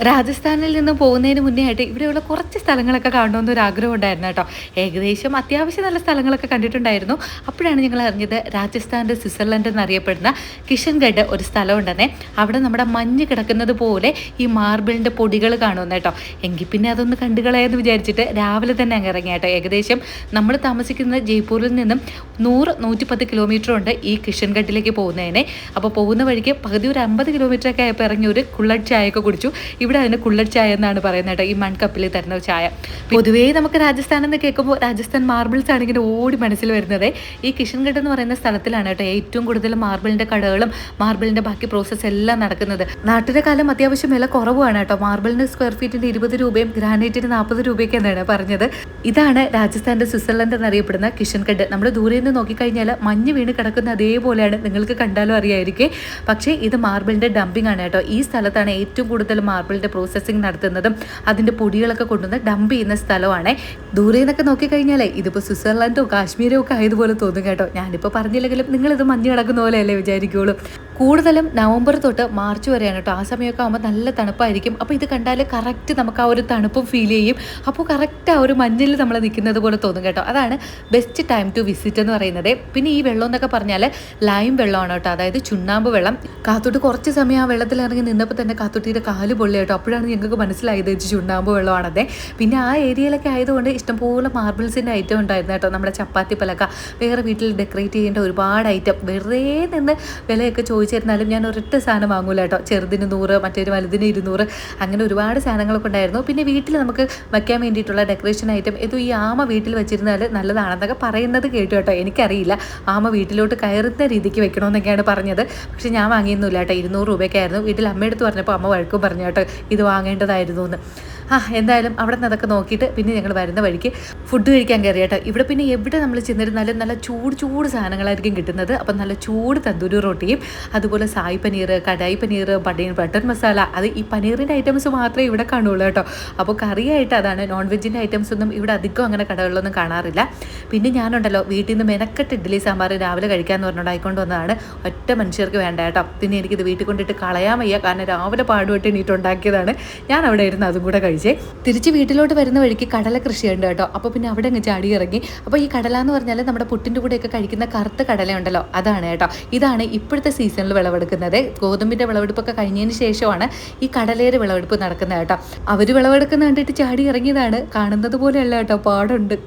രാജസ്ഥാനിൽ നിന്ന് പോകുന്നതിന് മുന്നേ ആയിട്ട് ഇവിടെയുള്ള കുറച്ച് സ്ഥലങ്ങളൊക്കെ കാണണമെന്ന് ഒരു ആഗ്രഹം ഉണ്ടായിരുന്നു കേട്ടോ. ഏകദേശം അത്യാവശ്യം നല്ല സ്ഥലങ്ങളൊക്കെ കണ്ടിട്ടുണ്ടായിരുന്നു. അപ്പോഴാണ് ഞങ്ങൾ അറിഞ്ഞത് രാജസ്ഥാൻ്റെ സ്വിറ്റ്സർലൻഡ് എന്നറിയപ്പെടുന്ന കിഷൻഗഡ് ഒരു സ്ഥലമുണ്ടെന്നേ. അവിടെ നമ്മുടെ മഞ്ഞ് കിടക്കുന്നത് പോലെ ഈ മാർബിളിൻ്റെ പൊടികൾ കാണുമെന്ന് കേട്ടോ. എങ്കിൽ പിന്നെ അതൊന്ന് കണ്ടുകളയെന്ന് വിചാരിച്ചിട്ട് രാവിലെ തന്നെ അങ്ങ് ഇറങ്ങി കേട്ടോ. ഏകദേശം നമ്മൾ താമസിക്കുന്ന ജയ്പൂരിൽ നിന്നും 100-110 കിലോമീറ്റർ ഉണ്ട് ഈ കിഷൻഗഡിലേക്ക് പോകുന്നതിനെ. അപ്പോൾ പോകുന്ന വഴിക്ക് പകുതി ഒരു 50 കിലോമീറ്ററൊക്കെ ആയപ്പോൾ ഇറങ്ങി ഒരു കുള്ളഡ് ചായയൊക്കെ കുടിച്ചു. ഇവിടെ അതിന് കുള്ളഡ് ചായ എന്നാണ് പറയുന്നത് കേട്ടോ, ഈ മൺകപ്പിൽ തരുന്ന ചായ. പൊതുവേ നമുക്ക് രാജസ്ഥാൻ എന്ന് കേൾക്കുമ്പോൾ രാജസ്ഥാൻ മാർബിൾസ് ആണ് ഇങ്ങനെ ഓടി മനസ്സിൽ വരുന്നത്. ഈ കിഷൻഗഡ് എന്ന് പറയുന്ന സ്ഥലത്തിലാണ് കേട്ടോ ഏറ്റവും കൂടുതൽ മാർബിളിൻ്റെ കടകളും മാർബിളിൻ്റെ ബാക്കി പ്രോസസ്സ് എല്ലാം നടക്കുന്നത്. നാട്ടിലെ കാലം അത്യാവശ്യം വില കുറവാണ് കേട്ടോ. മാർബിളിന് സ്ക്വയർ ഫീറ്റിന് 20 രൂപയും ഗ്രാനൈറ്റിന് 40 രൂപയൊക്കെ എന്നാണ് പറഞ്ഞത്. ഇതാണ് രാജസ്ഥാൻ്റെ സ്വിറ്റ്സർലൻഡ് എന്നറിയപ്പെടുന്ന കിഷൻഗഡ്. നമ്മൾ ദൂരെ നിന്ന് നോക്കിക്കഴിഞ്ഞാൽ മഞ്ഞ് വീണ് കിടക്കുന്ന അതേപോലെയാണ്, നിങ്ങൾക്ക് കണ്ടാലും അറിയായിരിക്കും. പക്ഷേ ഇത് മാർബിളിൻ്റെ ഡംപിംഗ് ആണ് കേട്ടോ. ഈ സ്ഥലത്താണ് ഏറ്റവും കൂടുതൽ മാർബിളിൻ്റെ പ്രോസസ്സിങ് നടത്തുന്നതും അതിൻ്റെ പൊടികളൊക്കെ കൊണ്ടുവന്ന് ഡംപ് ചെയ്യുന്ന സ്ഥലമാണ്. ദൂരെ നിന്നൊക്കെ നോക്കിക്കഴിഞ്ഞാലേ ഇതിപ്പോൾ സ്വിറ്റ്സർലൻഡോ കാശ്മീരോ ഒക്കെ ആയതുപോലെ തോന്നും കേട്ടോ. ഞാനിപ്പോൾ പറഞ്ഞില്ലെങ്കിലും നിങ്ങളിത് മഞ്ഞ് കിടക്കുന്ന പോലെയല്ലേ വിചാരിക്കുള്ളൂ. കൂടുതലും നവംബർ തൊട്ട് മാർച്ച് വരെയാണ് കേട്ടോ. ആ സമയമൊക്കെ ആകുമ്പോൾ നല്ല തണുപ്പായിരിക്കും. അപ്പോൾ ഇത് കണ്ടാൽ കറക്റ്റ് നമുക്ക് ആ ഒരു തണുപ്പും ഫീൽ ചെയ്യും. അപ്പോൾ കറക്റ്റ് ആ ഒരു മഞ്ഞിൽ നമ്മൾ നിൽക്കുന്നത് പോലെ തോന്നും കേട്ടോ. അതാണ് ബെസ്റ്റ് ടൈം ടു വിസിറ്റ് എന്ന് പറയുന്നത്. പിന്നെ ഈ വെള്ളം എന്നൊക്കെ പറഞ്ഞാൽ ലൈം വെള്ളമാണ് കേട്ടോ, അതായത് ചുണ്ണാമ്പ് വെള്ളം. കാത്തോട്ട് കുറച്ച് സമയം ആ വെള്ളത്തിൽ ഇറങ്ങി നിന്നപ്പോൾ തന്നെ കാത്തോട്ടിയുടെ കാല് പൊള്ളി കേട്ടോ. അപ്പോഴാണ് ഞങ്ങൾക്ക് മനസ്സിലായത് ഇത് ചുണ്ണാമ്പ് വെള്ളമാണതേ. പിന്നെ ആ ഏരിയയിലൊക്കെ ആയതുകൊണ്ട് ഇഷ്ടംപോലെ മാർബിൾസിൻ്റെ ഐറ്റം ഉണ്ടായിരുന്നു കേട്ടോ. നമ്മുടെ ചപ്പാത്തി പലക, വേറെ വീട്ടിൽ ഡെക്കറേറ്റ് ചെയ്യേണ്ട ഒരുപാട് ഐറ്റം. വെറുതെ നിന്ന് വിലയൊക്കെ ചോദിച്ചിരുന്നാലും ഞാൻ ഒരൊറ്റ സാധനം വാങ്ങൂല കേട്ടോ. ചെറുതിന് 100, മറ്റൊരു വലുതിന് 200, അങ്ങനെ ഒരുപാട് സാധനങ്ങളൊക്കെ ഉണ്ടായിരുന്നു. പിന്നെ വീട്ടിൽ നമുക്ക് വയ്ക്കാൻ വേണ്ടിയിട്ടുള്ള ഡെക്കറേഷൻ ഐറ്റം ഇത് ഈ ആമ വീട്ടിൽ വെച്ചിരുന്നാൽ നല്ലതാണെന്നൊക്കെ പറയുന്നത് കേട്ടു കേട്ടോ. എനിക്കറിയില്ല ആമ വീട്ടിലോട്ട് കയറുന്ന രീതിക്ക് വെക്കണമെന്നൊക്കെയാണ് പറഞ്ഞത്. പക്ഷെ ഞാൻ വാങ്ങിയൊന്നുമില്ല കേട്ടോ. 200 രൂപയൊക്കെ ആയിരുന്നു. വീട്ടിൽ അമ്മയെടുത്ത് പറഞ്ഞപ്പോൾ അമ്മ വഴക്കും പറഞ്ഞു കേട്ടോ, ഇത് വാങ്ങേണ്ടതായിരുന്നു എന്ന്. എന്തായാലും അവിടെ നിന്ന് അതൊക്കെ നോക്കിയിട്ട് പിന്നെ ഞങ്ങൾ വരുന്ന വഴിക്ക് ഫുഡ് കഴിക്കാൻ കയറി കേട്ടോ. ഇവിടെ പിന്നെ എവിടെ നമ്മൾ ചെന്നിരുന്നാലും നല്ല ചൂട് സാധനങ്ങളായിരിക്കും കിട്ടുന്നത്. അപ്പം നല്ല ചൂട് തന്തൂരി റൊട്ടിയും അതുപോലെ സായി പനീർ, കടായി പനീർ, ബട്ടർ മസാല, അത് ഈ പനീറിൻ്റെ ഐറ്റംസ് മാത്രമേ ഇവിടെ കാണുള്ളൂ കേട്ടോ. അപ്പോൾ കറിയായിട്ട് അതാണ്. നോൺ വെജിൻ്റെ ഐറ്റംസ് ഒന്നും ഇവിടെ അധികം അങ്ങനെ കടകളിലൊന്നും കാണാറില്ല. പിന്നെ ഞാനുണ്ടല്ലോ വീട്ടിൽ നിന്ന് മെനക്കെട്ട് ഇഡ്ഡലി സാമ്പാർ രാവിലെ കഴിക്കാമെന്ന് പറഞ്ഞുകൊണ്ട് ആയിക്കൊണ്ട് വന്നതാണ്. ഒറ്റ മനുഷ്യർക്ക് വേണ്ട കേട്ടോ. പിന്നെ എനിക്കിത് വീട്ടിൽ കൊണ്ടിട്ട് കളയാൻ വയ്യ, കാരണം രാവിലെ പാടുപെട്ട് എണീറ്റുണ്ടാക്കിയതാണ്. ഞാൻ അവിടെ ഇരുന്ന് അതും കൂടെ കഴിച്ചേ. തിരിച്ച് വീട്ടിലോട്ട് വരുന്ന വഴിക്ക് കടല കൃഷിയുണ്ട് കേട്ടോ. അപ്പോൾ പിന്നെ അവിടെ അങ്ങ് ചാടി ഇറങ്ങി. അപ്പോൾ ഈ കടല എന്ന് പറഞ്ഞാൽ നമ്മുടെ പുട്ടിൻ്റെ കൂടെയൊക്കെ കഴിക്കുന്ന കറുത്ത കടലയുണ്ടല്ലോ, അതാണ് കേട്ടോ. ഇതാണ് ഇപ്പോഴത്തെ സീസണിൽ വിളവെടുക്കുന്നത്. ഗോതമ്പിൻ്റെ വിളവെടുപ്പൊക്കെ കഴിഞ്ഞതിന് ശേഷമാണ് ഈ കടലയുടെ വിളവെടുപ്പ് നടക്കുന്നത് കേട്ടോ. അവർ വിളവെടുക്കുന്ന കണ്ടിട്ട് ചാടി ഇറങ്ങിയതാണ്. കാണുന്നത് പോലെയല്ല കേട്ടോ, പാടുണ്ട്.